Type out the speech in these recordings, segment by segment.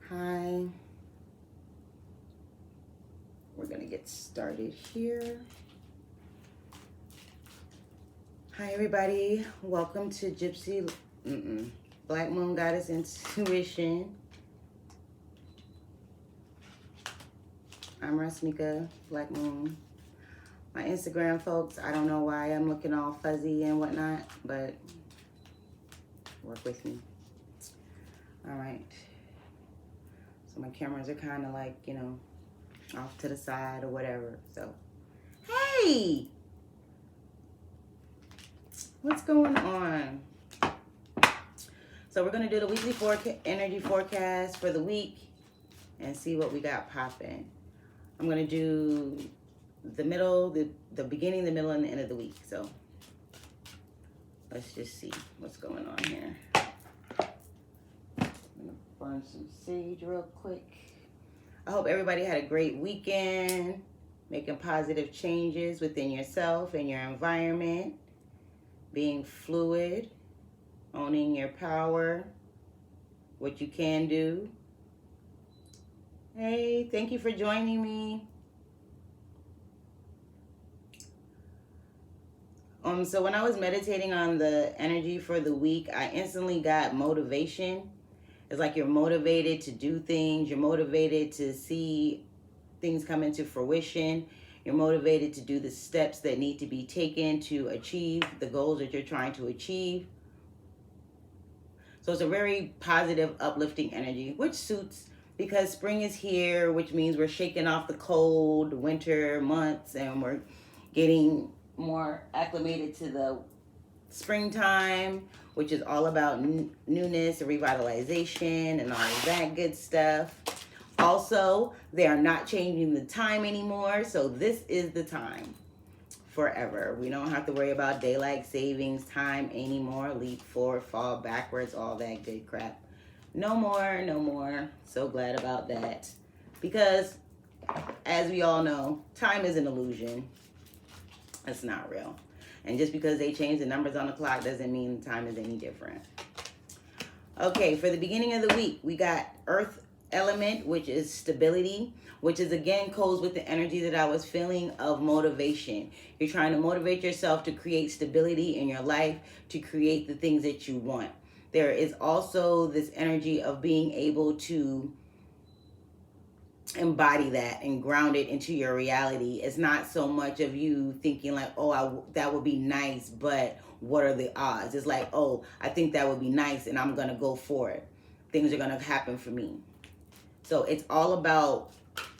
Hi, we're gonna get started here. Hi, everybody. Welcome to Black Moon Goddess Intuition. I'm Rasmika, Black Moon. My Instagram folks, I don't know why I'm looking all fuzzy and whatnot, but work with me. All right. So my cameras are kind of like, off to the side or whatever. So, hey, what's going on? So we're going to do the weekly energy forecast for the week and see what we got popping. I'm going to do the middle, the beginning, the middle, and the end of the week. So let's just see what's going on here. I'm going to burn some sage real quick. I hope everybody had a great weekend, making positive changes within yourself and your environment, being fluid, owning your power, what you can do. Hey, thank you for joining me. So when I was meditating on the energy for the week, I instantly got motivation. It's like you're motivated to do things. You're motivated to see things come into fruition. You're motivated to do the steps that need to be taken to achieve the goals that you're trying to achieve. So it's a very positive, uplifting energy, which suits because spring is here, which means we're shaking off the cold winter months and we're getting more acclimated to the springtime, which is all about newness and revitalization and all of that good stuff. Also, they are not changing the time anymore, so this is the time forever. We don't have to worry about daylight savings time anymore, leap forward, fall backwards, all that good crap. No more, no more. So glad about that. Because, as we all know, time is an illusion. It's not real. And just because they change the numbers on the clock doesn't mean time is any different. Okay, for the beginning of the week, we got Earth element, which is stability, which is again goes with the energy that I was feeling of motivation. You're trying to motivate yourself to create stability in your life, to create the things that you want. There is also this energy of being able to embody that and ground it into your reality. It's not so much of you thinking like, oh, that would be nice, but what are the odds? It's like, oh, I think that would be nice and I'm gonna go for it. Things are gonna happen for me. So it's all about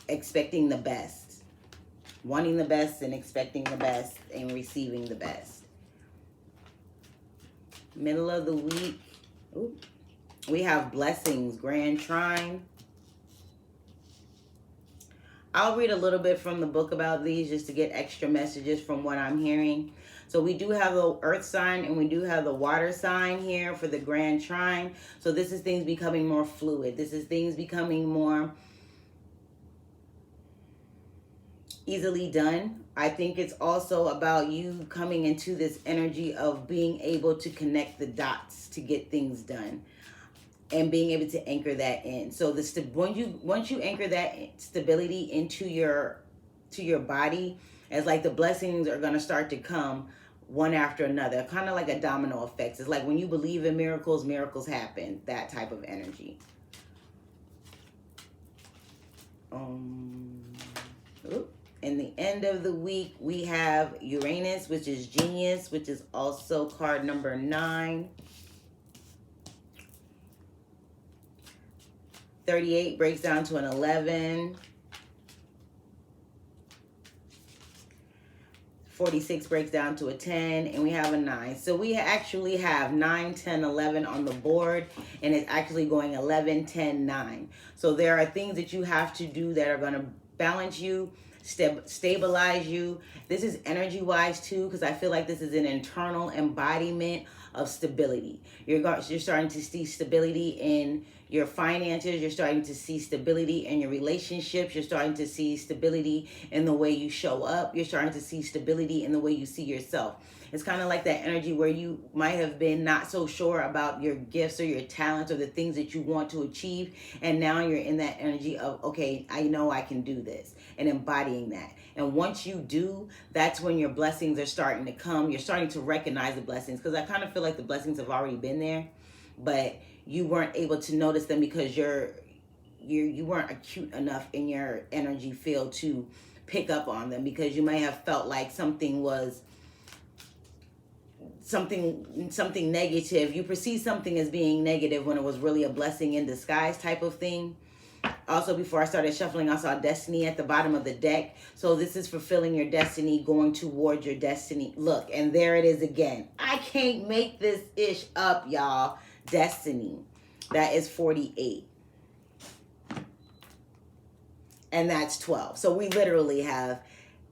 expecting the best, wanting the best and expecting the best and receiving the best. Middle of the week, we have blessings, grand trine. I'll read a little bit from the book about these just to get extra messages from what I'm hearing. So we do have the earth sign and we do have the water sign here for the grand trine. So this is things becoming more fluid. This is things becoming more easily done. I think it's also about you coming into this energy of being able to connect the dots to get things done and being able to anchor that in. So once you anchor that stability into your body, as like the blessings are going to start to come one after another, kind of like a domino effect. It's like when you believe in miracles, miracles happen. That type of energy. In the end of the week, we have Uranus, which is genius, which is also card number 9. 38 breaks down to an 11. 46 breaks down to a 10, and we have a 9. So we actually have 9, 10, 11 on the board, and it's actually going 11, 10, 9. So there are things that you have to do that are going to balance you, stabilize you. This is energy-wise too, because I feel like this is an internal embodiment of stability. You're starting to see stability in your finances. You're starting to see stability in your relationships. You're starting to see stability in the way you show up. You're starting to see stability in the way you see yourself. It's kind of like that energy where you might have been not so sure about your gifts or your talents or the things that you want to achieve. And now you're in that energy of, okay, I know I can do this, and embodying that. And once you do, that's when your blessings are starting to come. You're starting to recognize the blessings, because I kind of feel like the blessings have already been there, but you weren't able to notice them because you weren't acute enough in your energy field to pick up on them, because you may have felt like something was something negative. You perceive something as being negative when it was really a blessing in disguise type of thing. Also, before I started shuffling, I saw destiny at the bottom of the deck. So this is fulfilling your destiny, going towards your destiny. Look, and there it is again. I can't make this ish up, y'all. Destiny. That is 48. And that's 12. So we literally have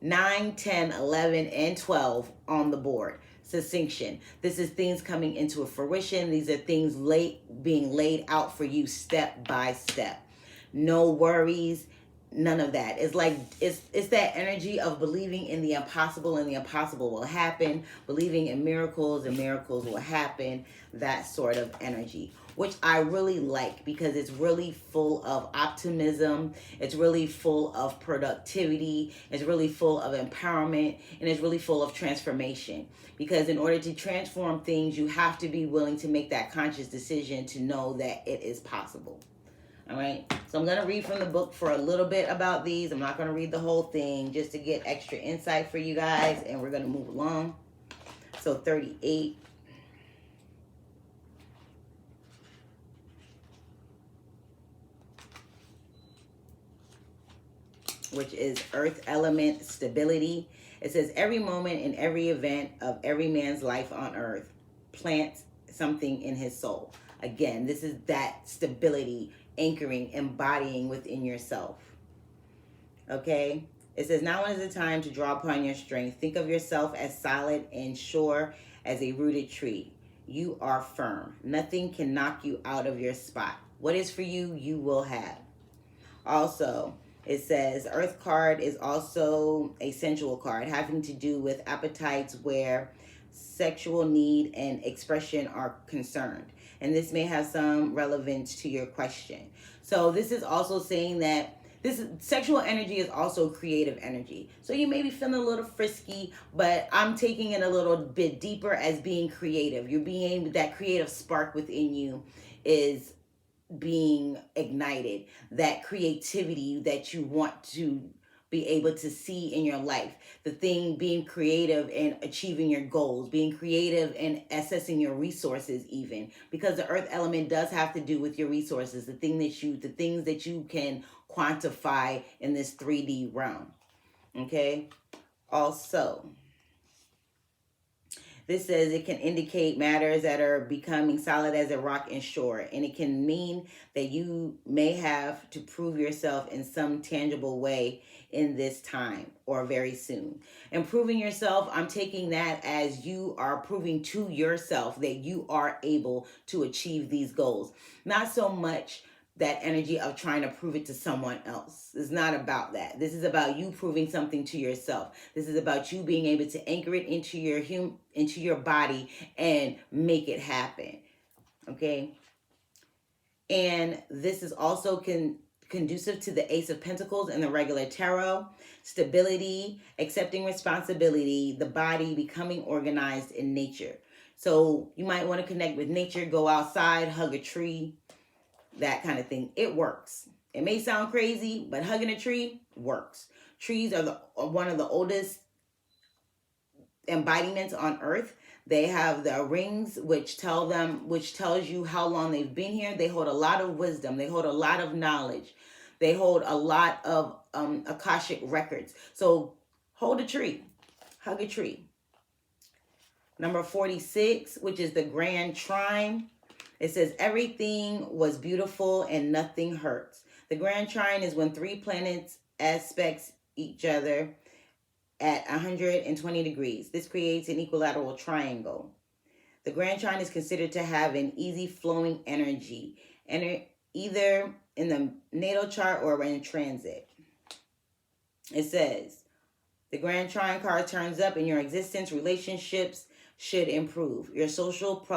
9, 10, 11, and 12 on the board. Succinction. This is things coming into a fruition. These are things being laid out for you step by step. No worries, none of that. It's like it's that energy of believing in the impossible, and the impossible will happen. Believing in miracles, and miracles will happen. That sort of energy, which I really like, because it's really full of optimism. It's really full of productivity. It's really full of empowerment, and it's really full of transformation. Because in order to transform things, you have to be willing to make that conscious decision to know that it is possible. All right, so I'm going to read from the book for a little bit about these. I'm not going to read the whole thing, just to get extra insight for you guys, and we're going to move along. So 38. Which is earth element stability. It says, every moment and every event of every man's life on earth plants something in his soul. Again, this is that stability, anchoring, embodying within yourself. Okay? It says, now is the time to draw upon your strength. Think of yourself as solid and sure as a rooted tree. You are firm. Nothing can knock you out of your spot. What is for you, you will have. Also, it says Earth card is also a sensual card, having to do with appetites where sexual need and expression are concerned. And this may have some relevance to your question. So this is also saying that this sexual energy is also creative energy. So you may be feeling a little frisky, but I'm taking it a little bit deeper as being creative. You're being, that creative spark within you is being ignited, that creativity that you want to be able to see in your life, the thing, being creative and achieving your goals, being creative and assessing your resources, even because the earth element does have to do with your resources, the things that you can quantify in this 3D realm. Okay. Also, this says it can indicate matters that are becoming solid as a rock and sure. And it can mean that you may have to prove yourself in some tangible way in this time or very soon. And proving yourself, I'm taking that as you are proving to yourself that you are able to achieve these goals. Not so much that energy of trying to prove it to someone else. It's not about that. This is about you proving something to yourself. This is about you being able to anchor it into your body and make it happen. Okay? And this is also conducive to the Ace of Pentacles and the regular tarot. Stability, accepting responsibility, the body becoming organized in nature. So you might want to connect with nature, go outside, hug a tree, that kind of thing. It works. It may sound crazy, but hugging a tree works. Trees are one of the oldest embodiments on earth. They have the rings which tells you how long they've been here. They hold a lot of wisdom. They hold a lot of knowledge. They hold a lot of Akashic records. So hold a tree. Hug a tree. Number 46, which is the Grand Trine. It says, everything was beautiful and nothing hurts. The Grand Trine is when 3 planets aspects each other at 120 degrees. This creates an equilateral triangle. The Grand Trine is considered to have an easy flowing energy, either in the natal chart or in transit. It says, the Grand Trine card turns up in your existence, relationships, should improve. Your social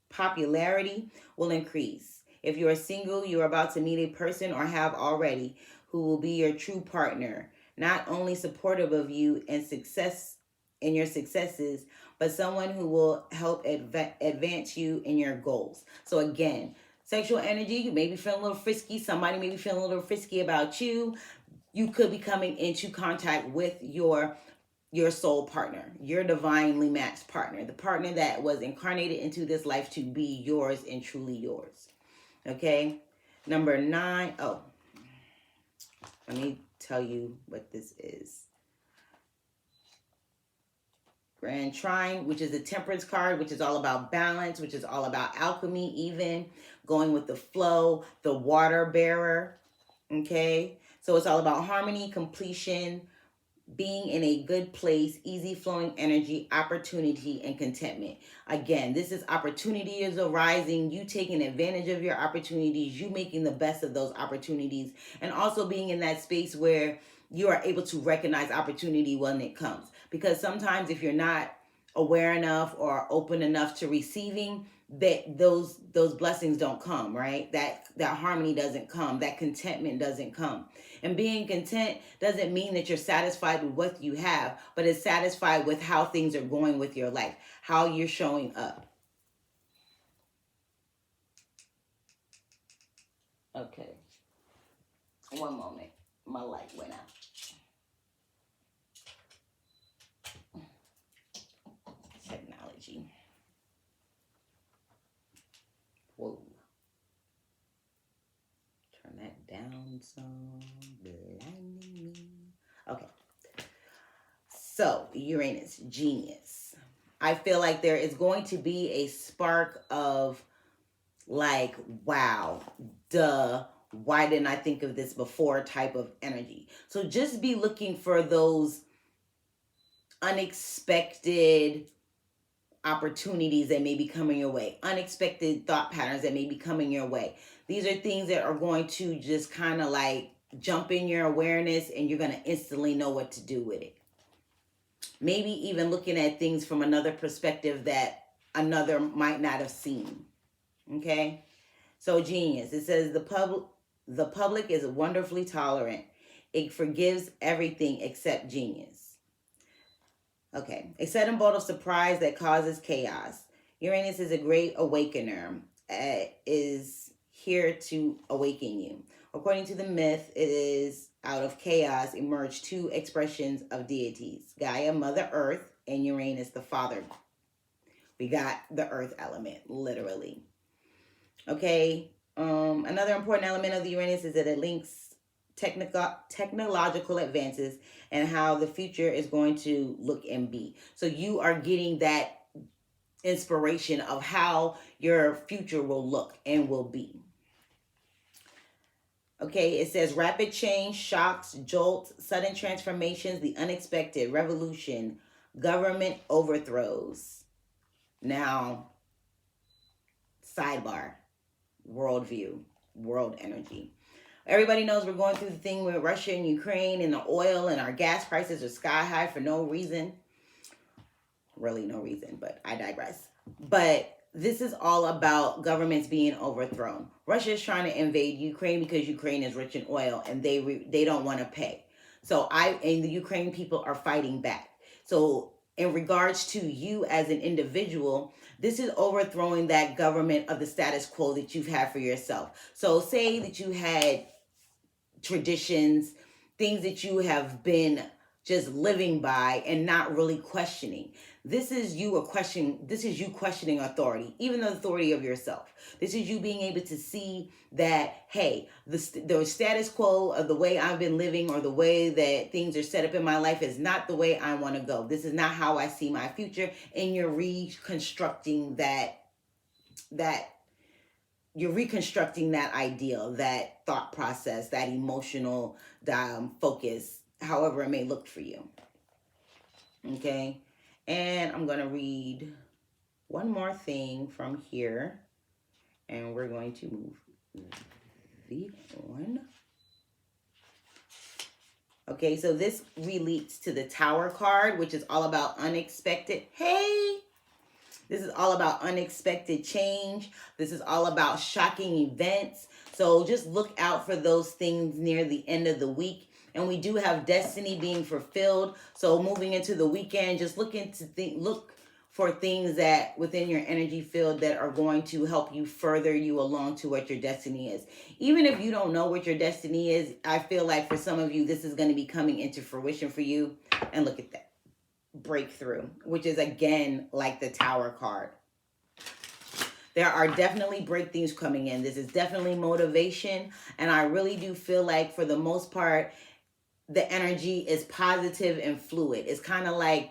popularity will increase. If you are single, you are about to meet a person or have already who will be your true partner, not only supportive of you and success in your successes, but someone who will help advance you in your goals. So again, sexual energy, you may be feeling a little frisky. Somebody may be feeling a little frisky about you. You could be coming into contact with your soul partner, your divinely matched partner, the partner that was incarnated into this life to be yours and truly yours. Okay? Number 9. Oh, let me tell you what this is. Grand Trine, which is the Temperance card, which is all about balance, which is all about alchemy, even going with the flow, the water bearer. Okay? So it's all about harmony, completion, being in a good place, easy flowing energy, opportunity, and contentment. Again, this is opportunity is arising, you taking advantage of your opportunities, you making the best of those opportunities, and also being in that space where you are able to recognize opportunity when it comes. Because sometimes if you're not aware enough or open enough to receiving, that those blessings don't come, right? That harmony doesn't come, that contentment doesn't come. And being content doesn't mean that you're satisfied with what you have, but it's satisfied with how things are going with your life, how you're showing up. Okay. One moment. My light went out. Technology. Whoa. Turn that down some. Blinding me. Okay. So, Uranus, genius. I feel like there is going to be a spark of like, wow, duh, why didn't I think of this before type of energy. So just be looking for those unexpected opportunities that may be coming your way, unexpected thought patterns that may be coming your way. These are things that are going to just kind of like jump in your awareness and you're going to instantly know what to do with it. Maybe even looking at things from another perspective that another might not have seen. Okay? So genius. It says the public is wonderfully tolerant. It forgives everything except genius. Okay. A sudden bolt of surprise that causes chaos. Uranus is a great awakener. Is here to awaken you. According to the myth, it is out of chaos emerged two expressions of deities. Gaia, Mother Earth, and Uranus, the Father. We got the earth element, literally. Okay. Another important element of the Uranus is that it links technological advances and how the future is going to look and be. So you are getting that inspiration of how your future will look and will be. Okay, it says rapid change, shocks, jolts, sudden transformations, the unexpected, revolution, government overthrows. Now, sidebar, worldview, world energy. Everybody knows we're going through the thing with Russia and Ukraine and the oil and our gas prices are sky high for no reason. Really no reason, but I digress. But this is all about governments being overthrown. Russia is trying to invade Ukraine because Ukraine is rich in oil and they don't want to pay. So and the Ukraine people are fighting back. So in regards to you as an individual, this is overthrowing that government of the status quo that you've had for yourself. So say that you had traditions, things that you have been just living by and not really questioning. This is you questioning authority, even the authority of yourself. This is you being able to see that, hey, the status quo of the way I've been living or the way that things are set up in my life is not the way I want to go. This is not how I see my future. And you're reconstructing that ideal, that thought process, that emotional focus, however it may look for you. Okay. And I'm going to read one more thing from here. And we're going to move the on. Okay, so this relates to the Tower card, which is all about unexpected. Hey! This is all about unexpected change. This is all about shocking events. So just look out for those things near the end of the week. And we do have destiny being fulfilled. So moving into the weekend, just look for things that within your energy field that are going to help you further you along to what your destiny is. Even if you don't know what your destiny is, I feel like for some of you, this is going to be coming into fruition for you. And look at that. Breakthrough, which is again like the Tower card. There are definitely breakthroughs coming in. This is definitely motivation, and I really do feel like for the most part the energy is positive and fluid. It's kind of like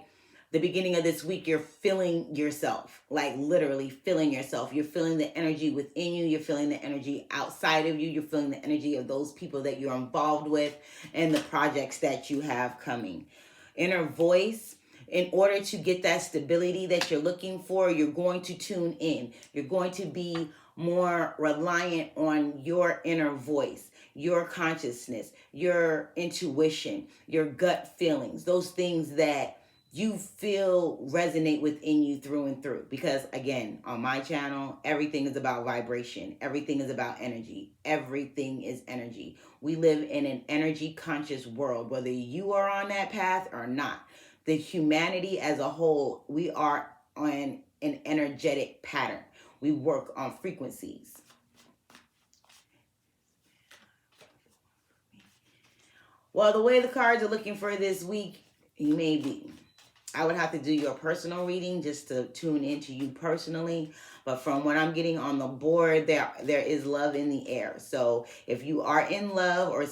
the beginning of this week, you're feeling yourself, like literally feeling yourself. You're feeling the energy within you. You're feeling the energy outside of you. You're feeling the energy of those people that you're involved with and the projects that you have coming. Inner voice. In order to get that stability that you're looking for, you're going to tune in. You're going to be more reliant on your inner voice, your consciousness, your intuition, your gut feelings, those things that you feel resonate within you through and through. Because again, on my channel, everything is about vibration. Everything is about energy. Everything is energy. We live in an energy conscious world, whether you are on that path or not. The humanity as a whole, we are on an energetic pattern. We work on frequencies. Well, the way the cards are looking for this week, I would have to do your personal reading just to tune into you personally. But from what I'm getting on the board, there is love in the air. So if you are in love or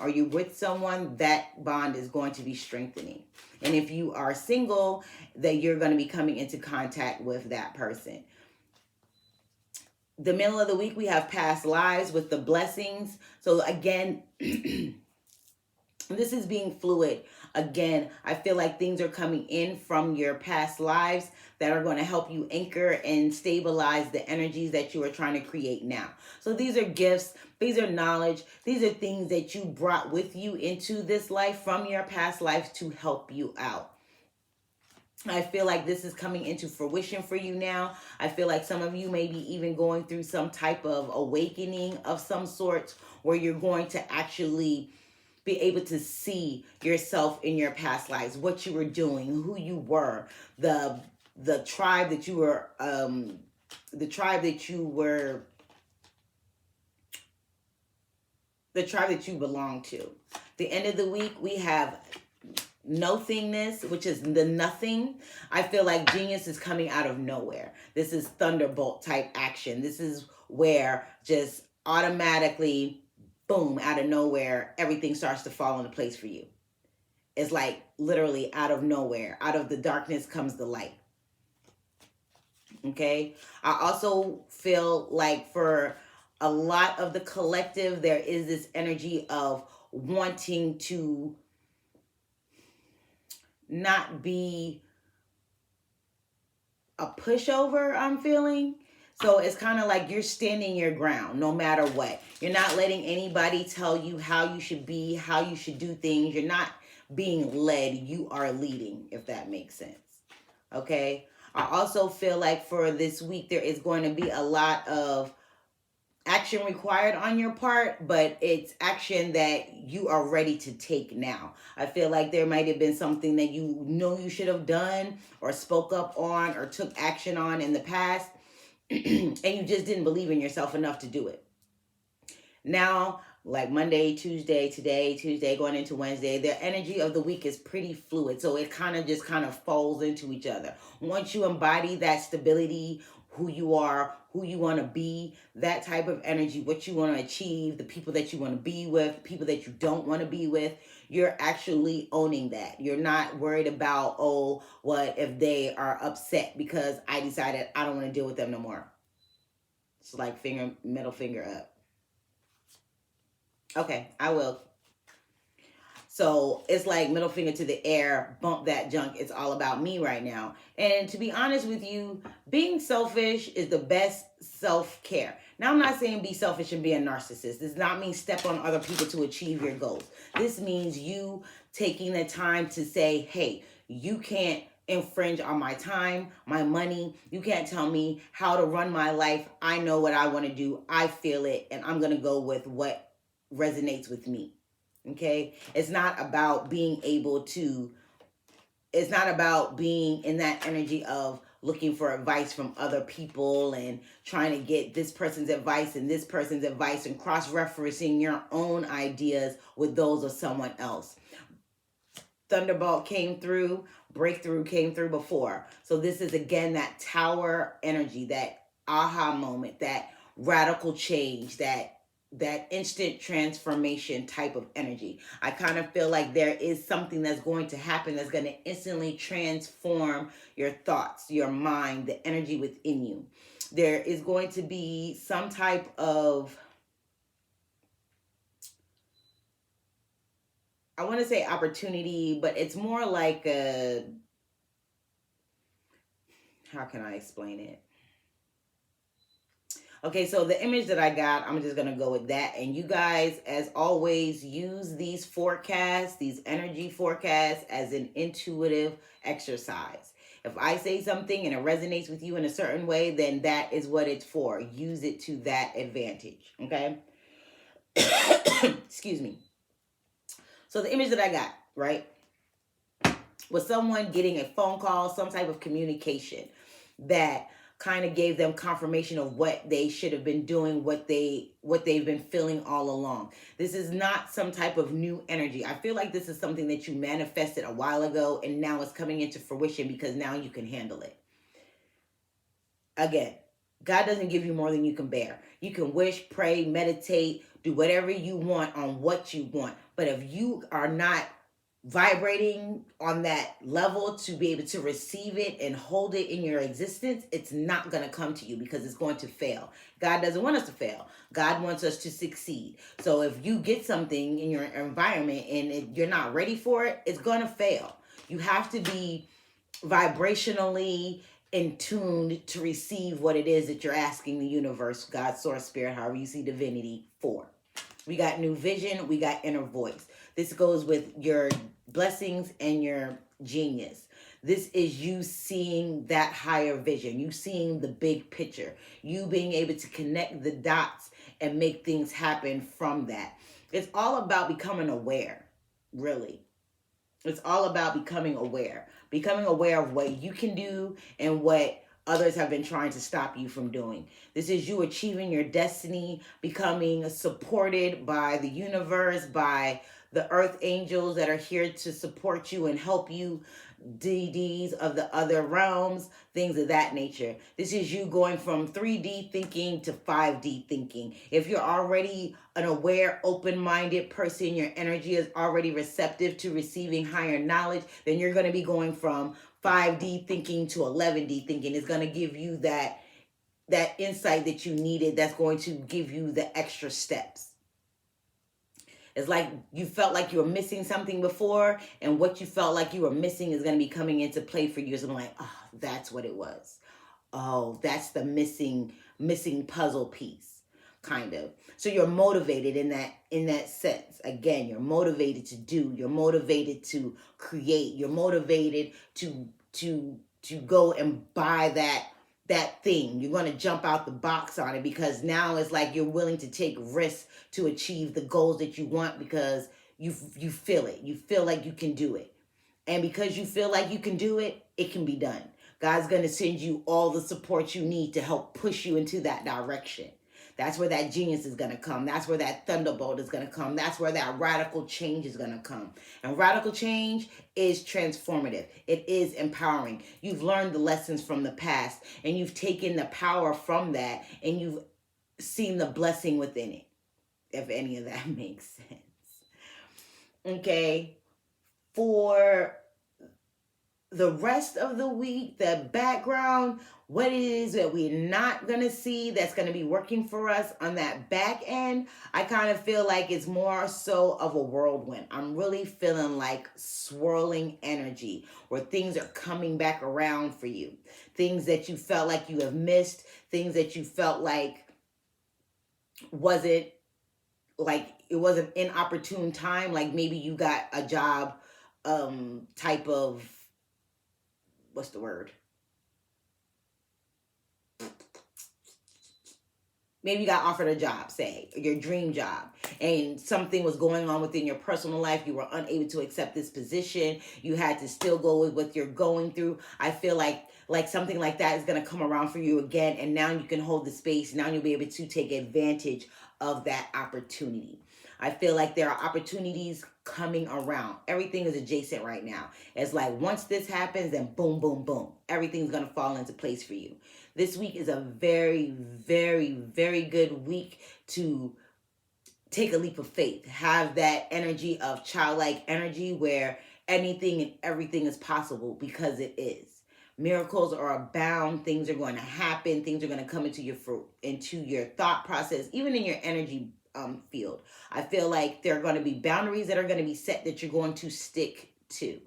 you with someone, that bond is going to be strengthening. And if you are single, that you're going to be coming into contact with that person. The middle of the week, we have past lives with the blessings. So again, this is being fluid. Again, I feel like things are coming in from your past lives that are going to help you anchor and stabilize the energies that you are trying to create now. So these are gifts, these are knowledge, these are things that you brought with you into this life from your past lives to help you out. I feel like this is coming into fruition for you now. I feel like some of you may be even going through some type of awakening of some sort where you're going to actually be able to see yourself in your past lives, what you were doing, who you were, the tribe that you were, the tribe that you belong to. The end of the week, we have nothingness, which is the nothing. I feel like genius is coming out of nowhere. This is thunderbolt type action. This is where just automatically, boom, out of nowhere, everything starts to fall into place for you. It's like literally out of nowhere, out of the darkness comes the light. Okay. I also feel like for a lot of the collective, there is this energy of wanting to not be a pushover, I'm feeling. So it's kind of like you're standing your ground no matter what. You're not letting anybody tell you how you should be, how you should do things. You're not being led. You are leading, if that makes sense. Okay. I also feel like for this week, there is going to be a lot of action required on your part, but it's action that you are ready to take now. I feel like there might have been something that you know you should have done or spoke up on or took action on in the past, and you just didn't believe in yourself enough to do it. Now, like Monday, Tuesday, going into Wednesday, the energy of the week is pretty fluid. So it kind of folds into each other. Once you embody that stability, who you are, who you want to be, that type of energy, what you want to achieve, the people that you want to be with, people that you don't want to be with, you're actually owning that. You're not worried about, oh, what if they are upset because I decided I don't want to deal with them no more. It's like middle finger up. Okay, I will. So it's like middle finger to the air, bump that junk. It's all about me right now. And to be honest with you, being selfish is the best self-care. Now, I'm not saying be selfish and be a narcissist. This does not mean step on other people to achieve your goals. This means you taking the time to say, hey, you can't infringe on my time, my money. You can't tell me how to run my life. I know what I want to do. I feel it, and I'm going to go with what resonates with me. Okay? It's not about being able to, it's not about being in that energy of looking for advice from other people and trying to get this person's advice and this person's advice and cross-referencing your own ideas with those of someone else. Thunderbolt came through, breakthrough came through before. So this is again that tower energy, that aha moment, that radical change, that instant transformation type of energy. I kind of feel like there is something that's going to happen that's going to instantly transform your thoughts, your mind, the energy within you. There is going to be some type of, I want to say opportunity, but it's more like a, how can I explain it? Okay, so the image that I got, I'm just going to go with that. And you guys, as always, use these forecasts, these energy forecasts, as an intuitive exercise. If I say something and it resonates with you in a certain way, then that is what it's for. Use it to that advantage, okay? Excuse me. So the image that I got, right, was someone getting a phone call, some type of communication that kind of gave them confirmation of what they should have been doing, what they've been feeling all along. This is not some type of new energy. I feel like this is something that you manifested a while ago and now it's coming into fruition because now you can handle it. Again, God doesn't give you more than you can bear. You can wish, pray, meditate, do whatever you want on what you want. But if you are not vibrating on that level to be able to receive it and hold it in your existence, it's not going to come to you because it's going to fail. God doesn't want us to fail. God wants us to succeed. So if you get something in your environment and you're not ready for it, it's going to fail. You have to be vibrationally in tune to receive what it is that you're asking the universe, God, source, spirit, however you see divinity, for. We got new vision. We got inner voice. This goes with your blessings and your genius. This is you seeing that higher vision, you seeing the big picture, you being able to connect the dots and make things happen from that. It's all about becoming aware, really. It's all about becoming aware of what you can do and what others have been trying to stop you from doing. This is you achieving your destiny, becoming supported by the universe, by the earth angels that are here to support you and help you, DDs of the other realms, things of that nature. This is you going from 3D thinking to 5D thinking. If you're already an aware, open-minded person, your energy is already receptive to receiving higher knowledge, then you're going to be going from 5D thinking to 11D thinking. It's going to give you that insight that you needed, that's going to give you the extra steps. It's like you felt like you were missing something before, and what you felt like you were missing is going to be coming into play for you. So I'm like, oh, that's what it was. Oh, that's the missing puzzle piece, kind of. So you're motivated in that sense. Again, you're motivated to do. You're motivated to create. You're motivated to go and buy that thing. You're going to jump out the box on it because now it's like you're willing to take risks to achieve the goals that you want because you feel it. You feel like you can do it. And because you feel like you can do it, it can be done. God's going to send you all the support you need to help push you into that direction. That's where that genius is going to come. That's where that thunderbolt is going to come. That's where that radical change is going to come. And radical change is transformative. It is empowering. You've learned the lessons from the past and you've taken the power from that and you've seen the blessing within it, if any of that makes sense. Okay. For the rest of the week, the background, what it is that we're not going to see that's going to be working for us on that back end, I kind of feel like it's more so of a whirlwind. I'm really feeling like swirling energy where things are coming back around for you. Things that you felt like you have missed, things that you felt like wasn't like, it was an inopportune time. Like maybe you got a job type of, what's the word? Maybe you got offered a job, say, your dream job, and something was going on within your personal life. You were unable to accept this position. You had to still go with what you're going through. I feel like something like that is going to come around for you again, and now you can hold the space. Now you'll be able to take advantage of that opportunity. I feel like there are opportunities coming around. Everything is adjacent right now. It's like once this happens, then boom, boom, boom. Everything's going to fall into place for you. This week is a very, very, very good week to take a leap of faith. Have that energy of childlike energy where anything and everything is possible, because it is. Miracles are abound. Things are going to happen. Things are going to come into your thought process, even in your energy field. I feel like there are going to be boundaries that are going to be set that you're going to stick to.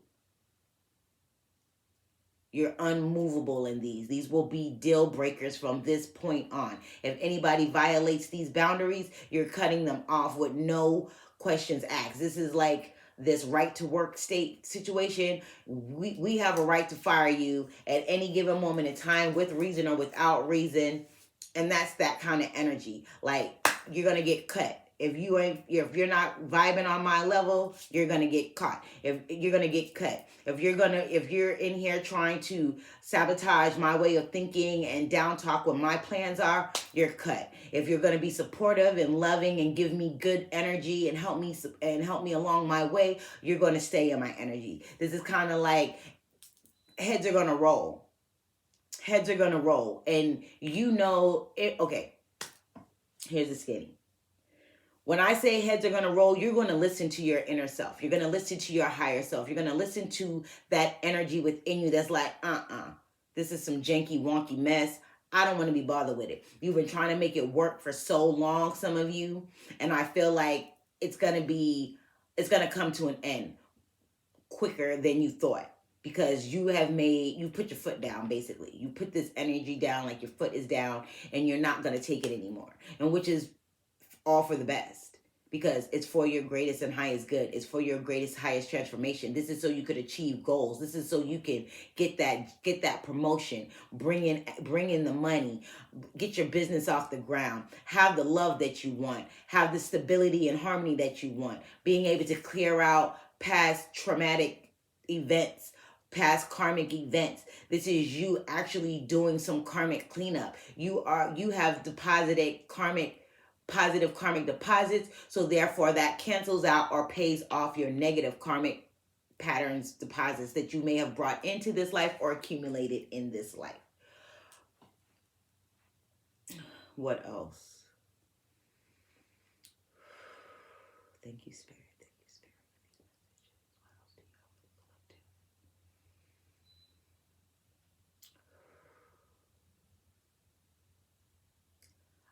You're unmovable in these. These will be deal breakers from this point on. If anybody violates these boundaries, you're cutting them off with no questions asked. This is like this right to work state situation. We have a right to fire you at any given moment in time, with reason or without reason. And that's that kind of energy. Like, you're going to get cut. If you're not vibing on my level, you're gonna get caught. If you're gonna get cut. If you're in here trying to sabotage my way of thinking and down talk what my plans are, you're cut. If you're gonna be supportive and loving and give me good energy and help me along my way, you're gonna stay in my energy. This is kind of like heads are gonna roll. Heads are gonna roll, and you know it. Okay, here's the skinny. When I say heads are going to roll, you're going to listen to your inner self. You're going to listen to your higher self. You're going to listen to that energy within you that's like, this is some janky, wonky mess. I don't want to be bothered with it. You've been trying to make it work for so long, some of you. And I feel like it's going to come to an end quicker than you thought. Because you put your foot down, basically. You put this energy down, like your foot is down, and you're not going to take it anymore. And which is all for the best, because it's for your greatest and highest good. It's for your greatest, highest transformation. This is so you could achieve goals. This is so you can get that promotion, bring in the money, get your business off the ground, have the love that you want, have the stability and harmony that you want, being able to clear out past traumatic events, past karmic events. This is you actually doing some karmic cleanup. You have deposited positive karmic deposits, so therefore that cancels out or pays off your negative karmic patterns, deposits that you may have brought into this life or accumulated in this life. What else? Thank you, Spirit. Thank you, Spirit. What else do you have to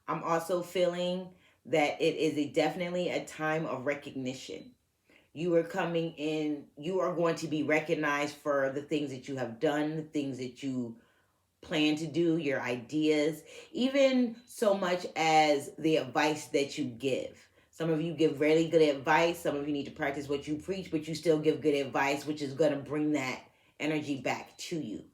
I'm also feeling that it is definitely a time of recognition. You are coming in, you are going to be recognized for the things that you have done, the things that you plan to do, your ideas, even so much as the advice that you give. Some of you give really good advice. Some of you need to practice what you preach, but you still give good advice, which is going to bring that energy back to you.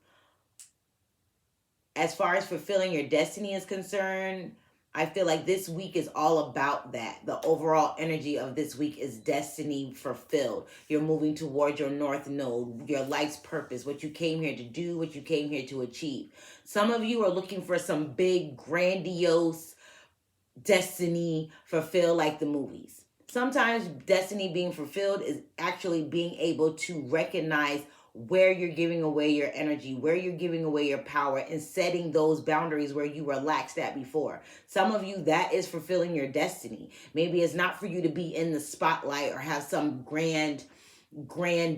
As far as fulfilling your destiny is concerned, I feel like this week is all about that. The overall energy of this week is destiny fulfilled. You're moving towards your north node, your life's purpose, what you came here to do, what you came here to achieve. Some of you are looking for some big, grandiose destiny fulfilled like the movies. Sometimes destiny being fulfilled is actually being able to recognize where you're giving away your energy, where you're giving away your power, and setting those boundaries where you relaxed at before. Some of you, that is fulfilling your destiny. Maybe it's not for you to be in the spotlight or have some grand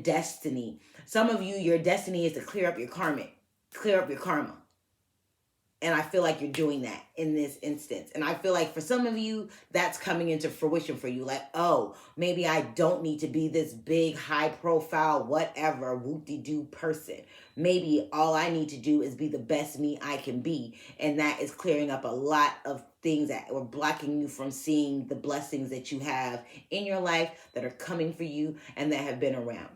destiny. Some of you, your destiny is to clear up your karma. And I feel like you're doing that in this instance. And I feel like for some of you, that's coming into fruition for you. Like, oh, maybe I don't need to be this big, high profile, whatever, whoop-de-doo person. Maybe all I need to do is be the best me I can be. And that is clearing up a lot of things that were blocking you from seeing the blessings that you have in your life that are coming for you and that have been around.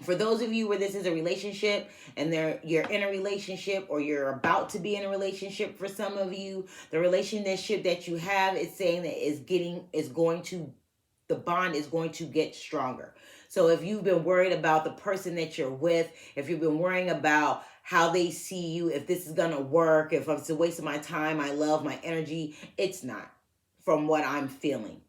For those of you where this is a relationship and you're in a relationship or you're about to be in a relationship, for some of you, the relationship that you have is saying that the bond is going to get stronger. So if you've been worried about the person that you're with, if you've been worrying about how they see you, if this is going to work, if it's a waste of my time, my love, my energy, it's not, from what I'm feeling.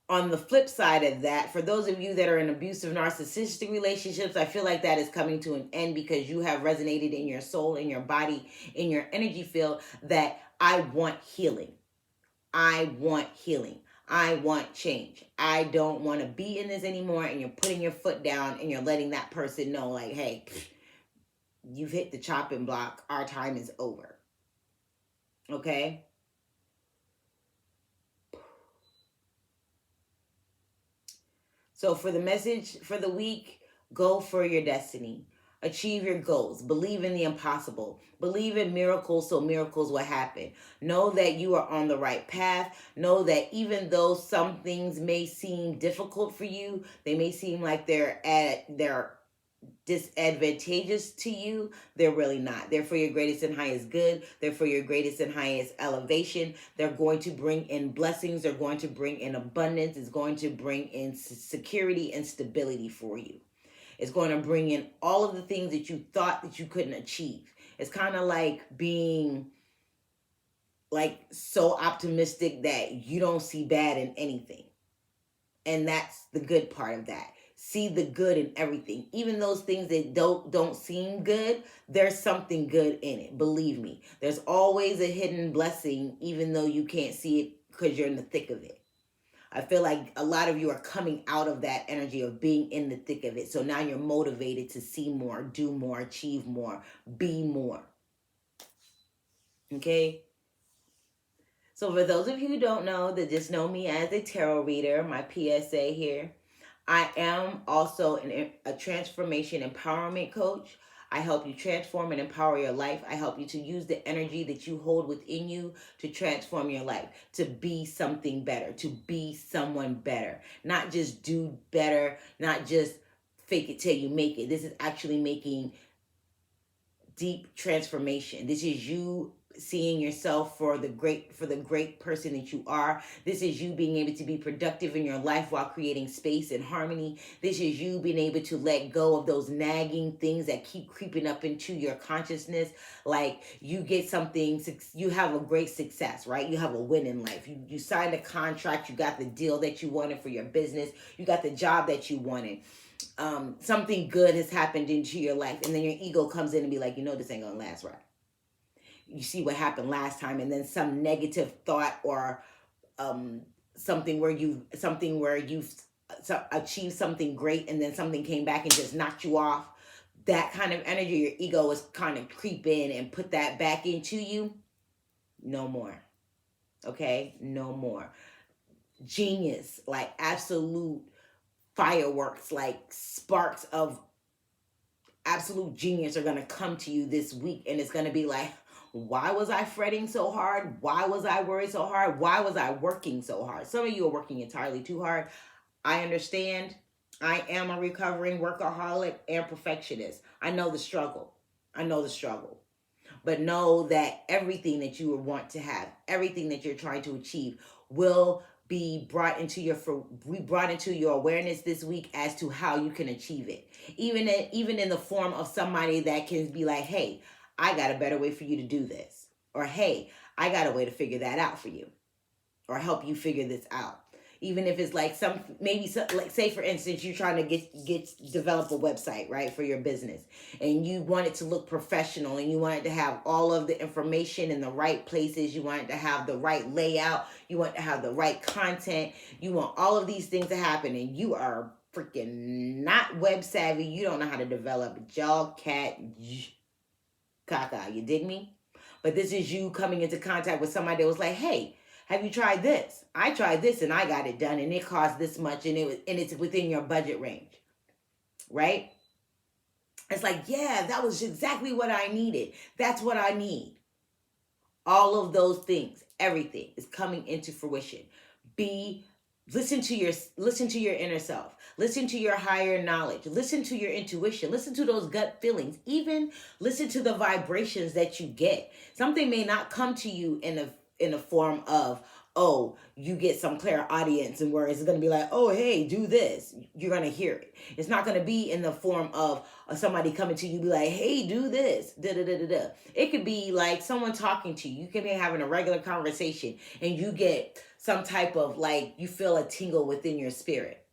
On the flip side of that, for those of you that are in abusive narcissistic relationships, I feel like that is coming to an end because you have resonated in your soul, in your body, in your energy field that I want healing. I want healing. I want change. I don't want to be in this anymore. And you're putting your foot down and you're letting that person know, like, hey, you've hit the chopping block. Our time is over. Okay? So for the message for the week, go for your destiny. Achieve your goals. Believe in the impossible. Believe in miracles so miracles will happen. Know that you are on the right path. Know that even though some things may seem difficult for you, they may seem like they're disadvantageous to you, they're really not. They're for your greatest and highest good. They're for your greatest and highest elevation. They're going to bring in blessings. They're going to bring in abundance. It's going to bring in security and stability for you. It's going to bring in all of the things that you thought that you couldn't achieve. It's kind of like being like so optimistic that you don't see bad in anything. And that's the good part of that. See the good in everything. Even those things that don't seem good, there's something good in it. Believe me. There's always a hidden blessing, even though you can't see it because you're in the thick of it. I feel like a lot of you are coming out of that energy of being in the thick of it. So now you're motivated to see more, do more, achieve more, be more. Okay? So for those of you who don't know, that just know me as a tarot reader, my PSA here, I am also a transformation empowerment coach. I help you transform and empower your life. I help you to use the energy that you hold within you to transform your life, to be something better, to be someone better. Not just do better, not just fake it till you make it. This is actually making deep transformation. This is you seeing yourself for the great person that you are. This is you being able to be productive in your life while creating space and harmony. This is you being able to let go of those nagging things that keep creeping up into your consciousness. Like you get something, you have a great success, right? You have a win in life. You signed a contract, you got the deal that you wanted for your business, you got the job that you wanted. Something good has happened into your life, and then your ego comes in and be like, this ain't gonna last, right? You see what happened last time, and then some negative thought or something where you've achieved something great, and then something came back and just knocked you off. That kind of energy, your ego is kind of creep in and put that back into you. No more. Okay? No more. Genius, like absolute fireworks, like sparks of absolute genius are going to come to you this week, and it's going to be like, why was I fretting so hard? Why was I worried so hard? Why was I working so hard? Some of you are working entirely too hard. I understand. I am a recovering workaholic and perfectionist. I know the struggle. But know that everything that you want to have, everything that you're trying to achieve will be brought into your awareness this week as to how you can achieve it. Even in the form of somebody that can be like, hey, I got a better way for you to do this. Or, hey, I got a way to figure that out for you. Or help you figure this out. Even if it's like like say for instance, you're trying to develop a website, right, for your business, and you want it to look professional, and you want it to have all of the information in the right places, you want it to have the right layout, you want to have the right content, you want all of these things to happen, and you are freaking not web savvy, you don't know how to develop jog, cat, caca, you dig me? But this is you coming into contact with somebody that was like, hey, have you tried this? I tried this and I got it done, and it cost this much, and it's within your budget range, right? It's like, yeah, that was exactly what I needed. That's what I need. All of those things, everything is coming into fruition. Listen to your inner self. Listen to your higher knowledge. Listen to your intuition. Listen to those gut feelings. Even listen to the vibrations that you get. Something may not come to you in a form of, oh, you get some clear audience and where it's going to be like, oh, hey, do this. You're going to hear it. It's not going to be in the form of somebody coming to you, be like, hey, do this. Da, da, da, da, da. It could be like someone talking to you. You can be having a regular conversation and you get some type of like, you feel a tingle within your spirit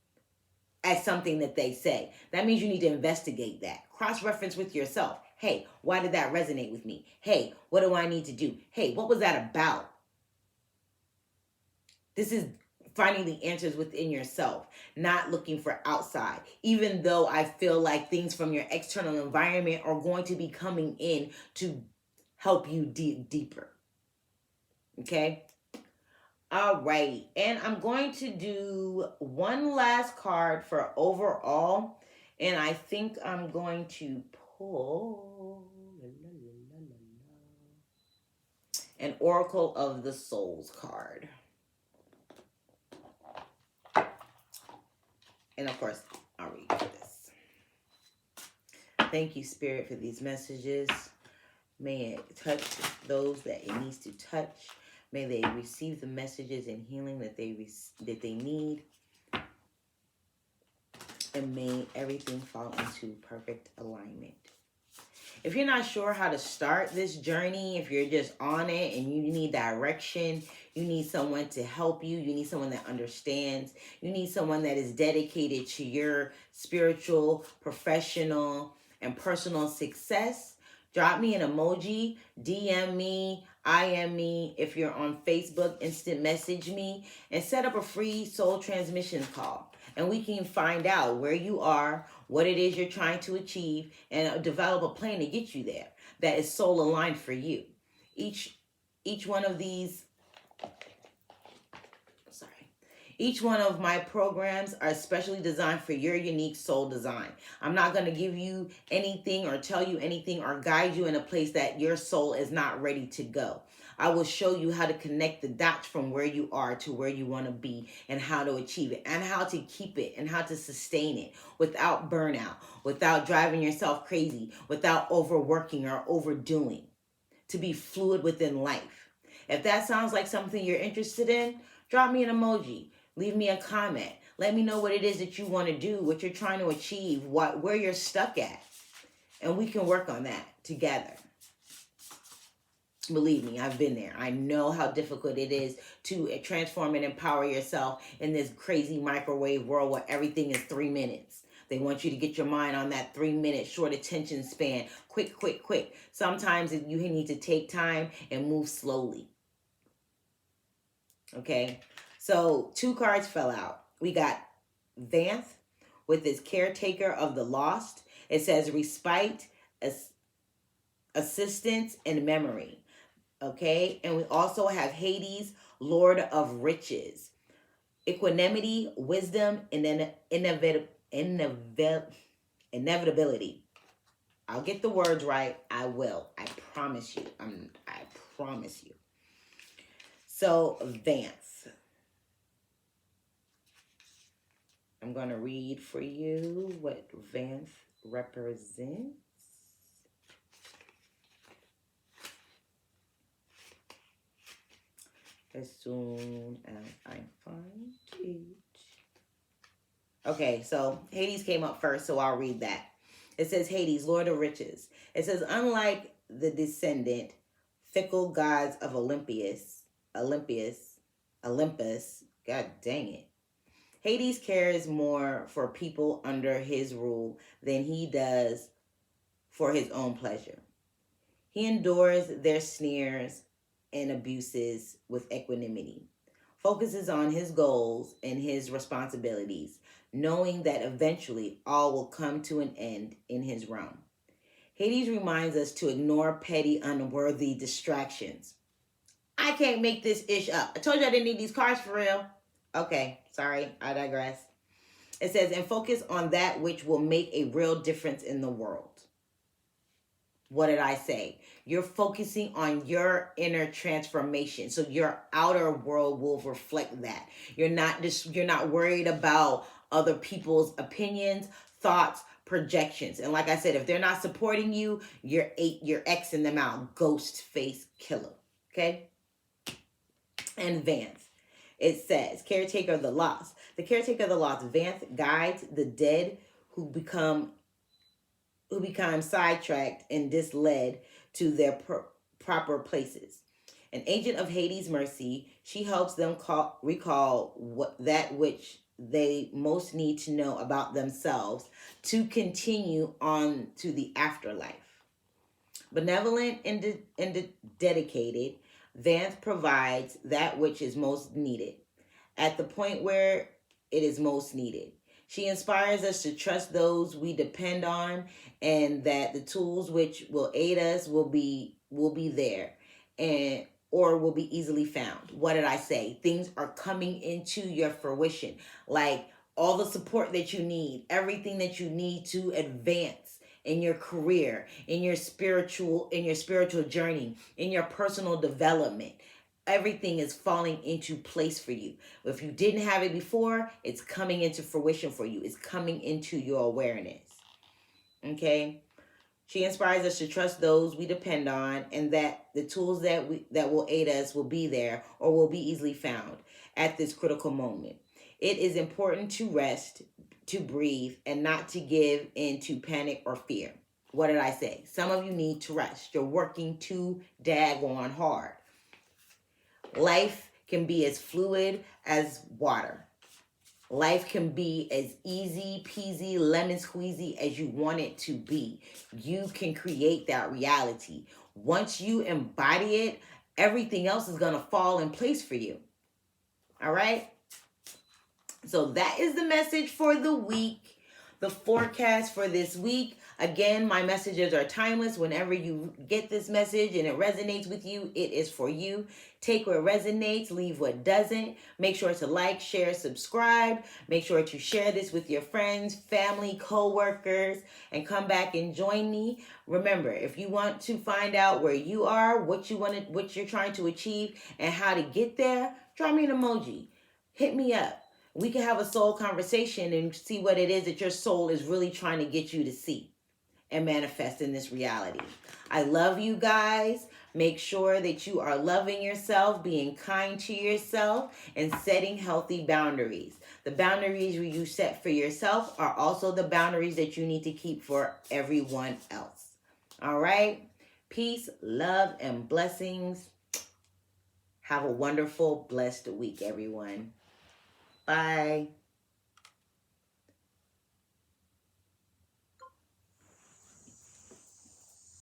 at something that they say. That means you need to investigate that. Cross-reference with yourself. Hey, why did that resonate with me? Hey, what do I need to do? Hey, what was that about? This is finding the answers within yourself, not looking for outside. Even though I feel like things from your external environment are going to be coming in to help you deeper. Okay? All right. And I'm going to do one last card for overall. And I think I'm going to pull an Oracle of the Souls card. And of course, I'll read this. Thank you, Spirit, for these messages. May it touch those that it needs to touch. May they receive the messages and healing that they need. And may everything fall into perfect alignment. If you're not sure how to start this journey, if you're just on it and you need direction, you need someone to help you, you need someone that understands, you need someone that is dedicated to your spiritual, professional, and personal success, drop me an emoji, DM me, IM me. If you're on Facebook, instant message me, and set up a free soul transmission call. And we can find out where you are, what it is you're trying to achieve, and develop a plan to get you there that is soul aligned for you. Each one of these, each one of my programs are specially designed for your unique soul design. I'm not going to give you anything or tell you anything or guide you in a place that your soul is not ready to go. I will show you how to connect the dots from where you are to where you want to be and how to achieve it and how to keep it and how to sustain it without burnout, without driving yourself crazy, without overworking or overdoing, to be fluid within life. If that sounds like something you're interested in, drop me an emoji. Leave me a comment. Let me know what it is that you want to do, what you're trying to achieve, where you're stuck at. And we can work on that together. Believe me, I've been there. I know how difficult it is to transform and empower yourself in this crazy microwave world where everything is 3 minutes. They want you to get your mind on that 3-minute short attention span. Quick, quick, quick. Sometimes you need to take time and move slowly. Okay? So 2 cards fell out. We got Vanth with his caretaker of the lost. It says respite, assistance, and memory. Okay, and we also have Hades, Lord of Riches. Equanimity, wisdom, and then inevitability. I'll get the words right. I will. I promise you. I promise you. So, Vance. I'm going to read for you what Vance represents. As soon as I find it. Okay, so Hades came up first, so I'll read that. It says, Hades, Lord of Riches. It says, unlike the descendant, fickle gods of Olympus, God dang it. Hades cares more for people under his rule than he does for his own pleasure. He endures their sneers and abuses with equanimity, focuses on his goals and his responsibilities, knowing that eventually all will come to an end in his realm. Hades reminds us to ignore petty, unworthy distractions. I can't make this ish up. I told you I didn't need these cards for real. Okay, sorry, I digress. It says, and focus on that which will make a real difference in the world. What did I say? You're focusing on your inner transformation. So your outer world will reflect that. You're not worried about other people's opinions, thoughts, projections. And like I said, if they're not supporting you, you're Xing them out. Ghost face killer. Okay? And Vance. It says, caretaker of the lost. The caretaker of the lost, Vance guides the dead who become sidetracked and misled to their proper places. An agent of Hades' mercy, she helps them recall that which they most need to know about themselves to continue on to the afterlife. Benevolent and dedicated, Vance provides that which is most needed at the point where it is most needed. She inspires us to trust those we depend on, and that the tools which will aid us will be there, and or will be easily found. What did I say? Things are coming into your fruition, like all the support that you need, everything that you need to advance in your career, in your spiritual journey, in your personal development. Everything is falling into place for you. If you didn't have it before, it's coming into fruition for you. It's coming into your awareness. Okay? She inspires us to trust those we depend on, and that the tools that will aid us will be there or will be easily found at this critical moment. It is important to rest, to breathe, and not to give in to panic or fear. What did I say? Some of you need to rest. You're working too daggone hard. Life can be as fluid as water. Life can be as easy peasy, lemon squeezy as you want it to be. You can create that reality. Once you embody it, everything else is going to fall in place for you. All right? So that is the message for the week, the forecast for this week. Again, my messages are timeless. Whenever you get this message and it resonates with you, it is for you. Take what resonates, leave what doesn't. Make sure to like, share, subscribe. Make sure to share this with your friends, family, co-workers, and come back and join me. Remember, if you want to find out where you are, what you're trying to achieve, and how to get there, drop me an emoji. Hit me up. We can have a soul conversation and see what it is that your soul is really trying to get you to see and manifest in this reality. I love you guys. Make sure that you are loving yourself, being kind to yourself, and setting healthy boundaries. The boundaries you set for yourself are also the boundaries that you need to keep for everyone else. All right? Peace, love, and blessings. Have a wonderful, blessed week, everyone. Bye.